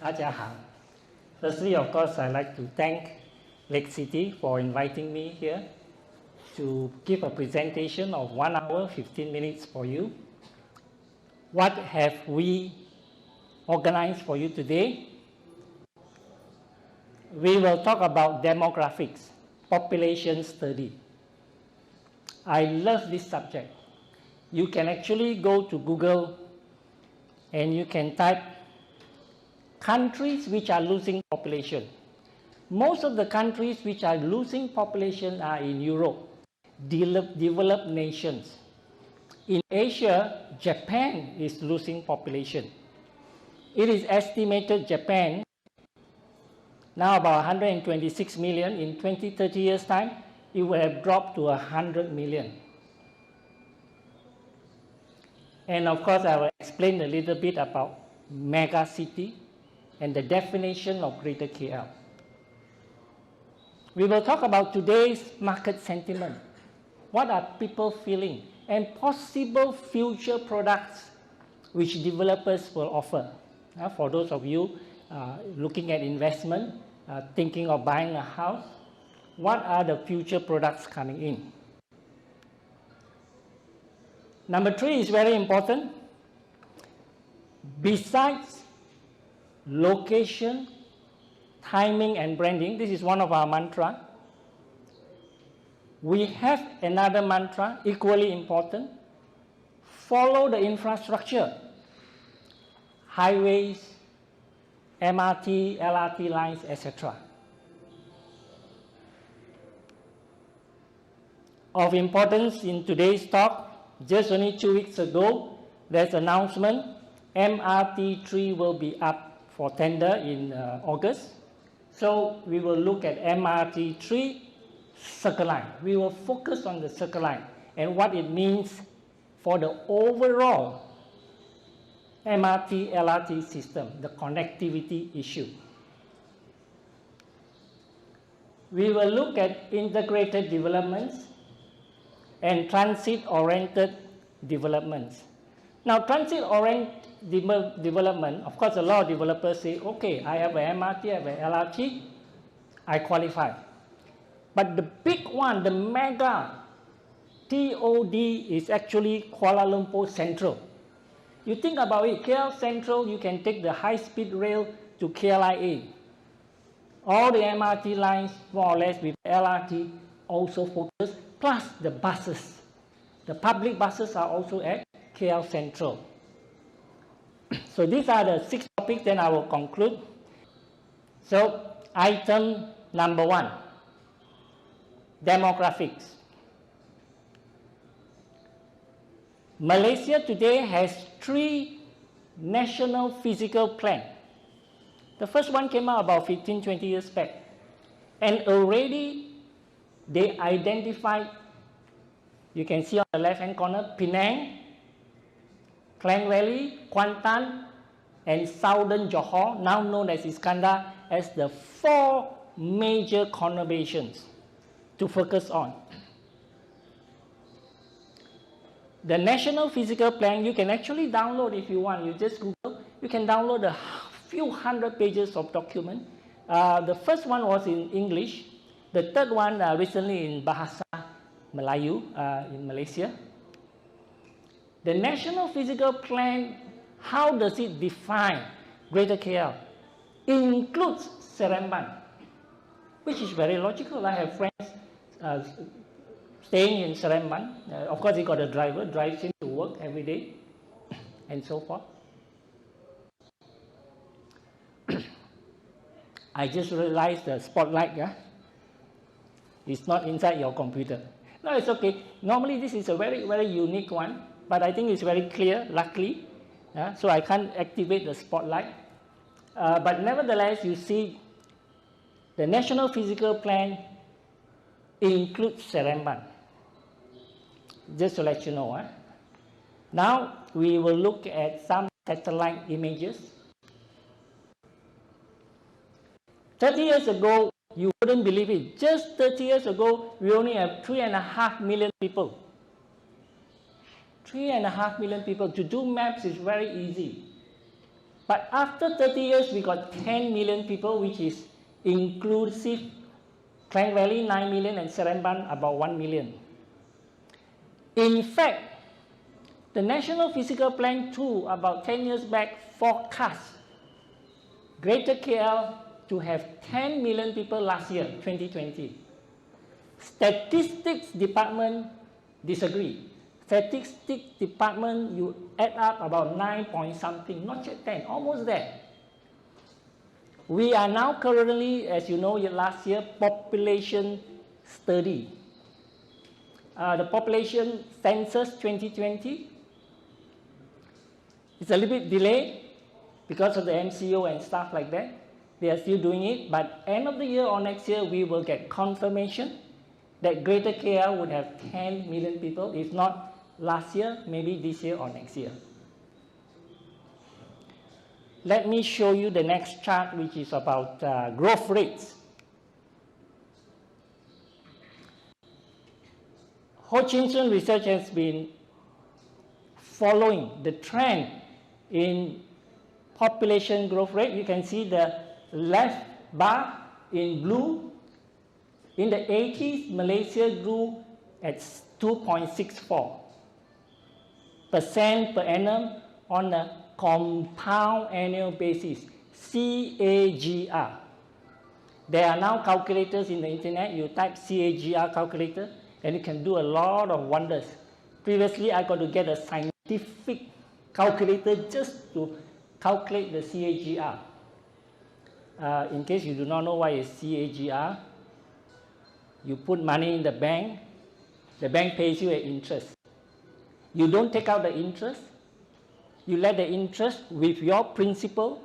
Ajahan. Firstly, of course, I'd like to thank Lake City for inviting me here to give a presentation of 1 hour, 15 minutes for you. What have we organized for you today? We will talk about demographics, population study. I love this subject. You can actually go to Google and you can type countries which are losing population. Most of the countries which are losing population are in Europe, developed nations. In Asia, Japan is losing population. It is estimated Japan, now about 126 million, in 20-30 years' time, it will have dropped to 100 million. And of course, I will explain a little bit about mega city and the definition of Greater KL. We will talk about today's market sentiment. What are people feeling? And possible future products which developers will offer. For those of you looking at investment, thinking of buying a house, what are the future products coming in? Number 3 is very important. Besides location, timing, and branding, this is one of our mantra. We have another mantra, equally important. Follow the infrastructure. Highways, MRT, LRT lines, etc. Of importance in today's talk, just only 2 weeks ago, there's an announcement, MRT3 will be up for tender in August. So we will look at MRT3 Circle Line. We will focus on the Circle Line and what it means for the overall MRT, LRT system, the connectivity issue. We will look at integrated developments and transit-oriented developments. Now, transit-oriented development, of course, a lot of developers say, okay, I have an MRT, I have an LRT, I qualify. But the big one, the mega TOD is actually Kuala Lumpur Central. You think about it, KL Central, you can take the high-speed rail to KLIA. All the MRT lines, more or less, with LRT also focus, plus the buses. The public buses are also at KL Central. So these are the 6 topics, then I will conclude. So item number 1, demographics. Malaysia today has 3 national physical plans. The first one came out about 15-20 years back. And already they identified, you can see on the left-hand corner, Penang, Klang Valley, Kuantan, and Southern Johor, now known as Iskandar, as the 4 major conurbations to focus on. The National Physical Plan, you can actually download if you want. You just Google, you can download a few hundred pages of document. The first one was in English. The third one recently in Bahasa Melayu in Malaysia. The National Physical Plan, how does it define Greater KL? It includes Seremban, which is very logical. I have friends staying in Seremban. Of course, he got a driver, drives him to work every day, and so forth. I just realized the spotlight, it's not inside your computer. No, it's okay. Normally, this is a very, very unique one, but I think it's very clear, luckily. So I can't activate the spotlight. But nevertheless, you see, the National Physical Plan includes Seremban. Just to let you know. Now, we will look at some satellite images. 30 years ago, you wouldn't believe it. Just 30 years ago, we only have 3.5 million people. 3.5 million people. To do maps is very easy. But after 30 years, we got 10 million people, which is inclusive Klang Valley 9 million and Seremban about 1 million. In fact, the National Physical Plan 2 about 10 years back forecast Greater KL to have 10 million people last year, 2020. Statistics Department disagree. Statistics Department, you add up about 9 point something, not yet 10, almost there. We are now currently, as you know, last year, population study. The population census 2020, it's a little bit delayed because of the MCO and stuff like that. They are still doing it, but end of the year or next year, we will get confirmation that Greater KL would have 10 million people, if not last year, maybe this year or next year. Let me show you the next chart, which is about growth rates. Hutchinson Research has been following the trend in population growth rate. You can see the left bar in blue. In the 80s, Malaysia grew at 2.64% per annum on a compound annual basis, CAGR. There are now calculators in the internet. You type CAGR calculator and you can do a lot of wonders. Previously, I got to get a scientific calculator just to calculate the CAGR. In case you do not know what is CAGR, you put money in the bank pays you an interest. You don't take out the interest, you let the interest with your principal.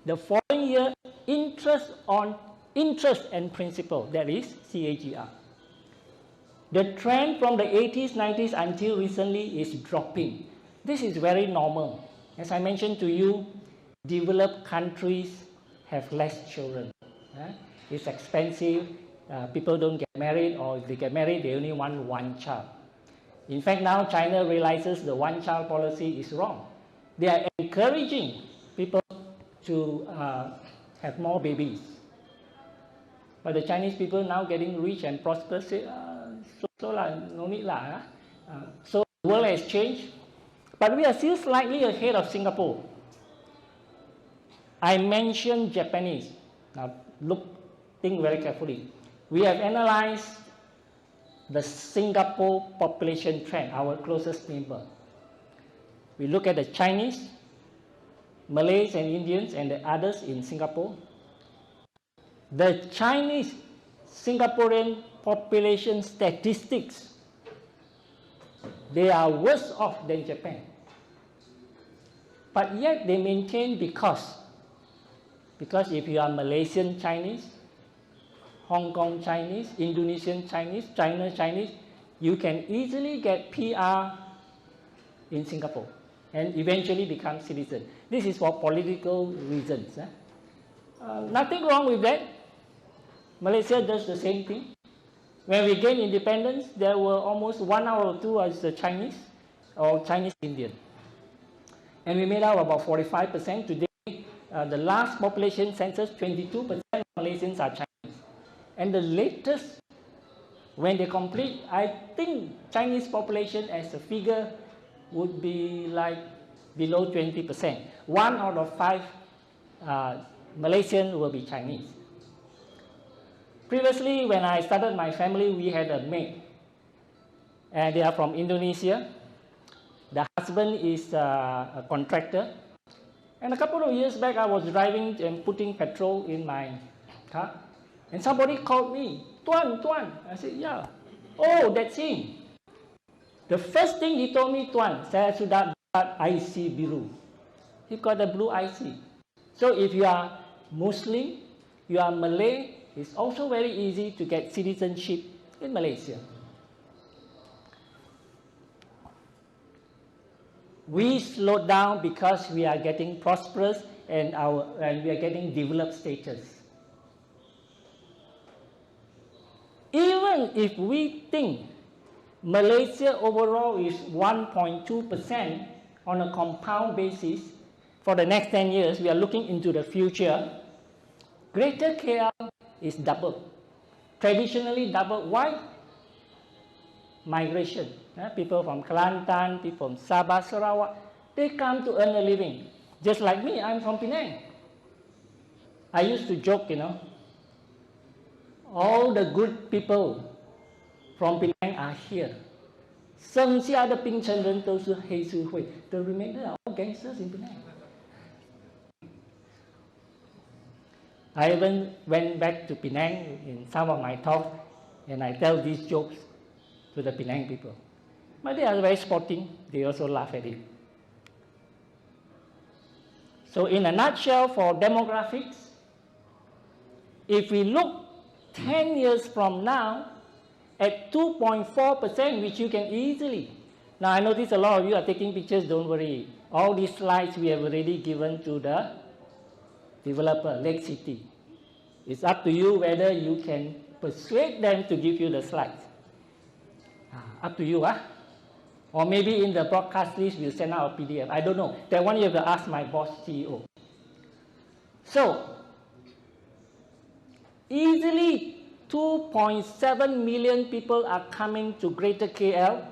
The following year, interest on interest and principal, that is CAGR. The trend from the 80s, 90s until recently is dropping. This is very normal. As I mentioned to you, developed countries have less children. It's expensive. People don't get married, or if they get married, they only want one child. In fact, now China realizes the one-child policy is wrong. They are encouraging people to have more babies. But the Chinese people now getting rich and prosperous say, no need lah. So the world has changed, but we are still slightly ahead of Singapore. I mentioned Japanese. Now think very carefully. We have analyzed the Singapore population trend, our closest neighbor. We look at the Chinese, Malays and Indians and the others in Singapore. The Chinese Singaporean population statistics, they are worse off than Japan. But yet they maintain because if you are Malaysian Chinese, Hong Kong Chinese, Indonesian Chinese, China Chinese, you can easily get PR in Singapore and eventually become citizen. This is for political reasons. Nothing wrong with that. Malaysia does the same thing. When we gained independence, there were almost 1 out of 2 as the Chinese or Chinese Indian. And we made out about 45%. Today, the last population census, 22% of Malaysians are Chinese. And the latest, when they complete, I think Chinese population as a figure would be like below 20%. 1 out of 5 Malaysians will be Chinese. Previously, when I started my family, we had a maid. And they are from Indonesia. The husband is a contractor. And a couple of years back, I was driving and putting petrol in my car. And somebody called me, Tuan. I said, yeah. Oh, that's him. The first thing he told me, Tuan, saya sudah dapat IC biru. He got a blue IC. So if you are Muslim, you are Malay, it's also very easy to get citizenship in Malaysia. We slowed down because we are getting prosperous and we are getting developed status. Even if we think Malaysia overall is 1.2% on a compound basis, for the next 10 years, we are looking into the future, Greater KL is double. Traditionally double. Why? Migration. People from Kelantan, people from Sabah, Sarawak, they come to earn a living. Just like me, I'm from Penang. I used to joke, all the good people from Penang are here. 剩下的槟城人都是黑社会. The remainder are all gangsters in Penang. I even went back to Penang in some of my talks, and I tell these jokes to the Penang people. But they are very sporting. They also laugh at it. So in a nutshell, for demographics, if we look 10 years from now at 2.4%, which you can easily. Now I notice a lot of you are taking pictures, don't worry. All these slides we have already given to the developer, Lake City. It's up to you whether you can persuade them to give you the slides. Up to you, huh? Or maybe in the broadcast list we'll send out a PDF. I don't know. That one you have to ask my boss, CEO. So, easily 2.7 million people are coming to Greater KL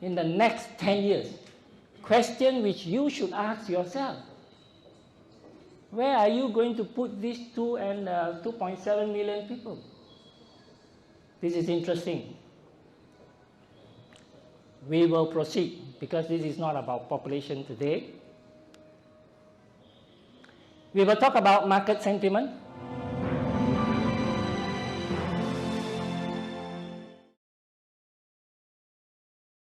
in the next 10 years. Question which you should ask yourself. Where are you going to put these 2.7 million people? This is interesting. We will proceed because this is not about population today. We will talk about market sentiment.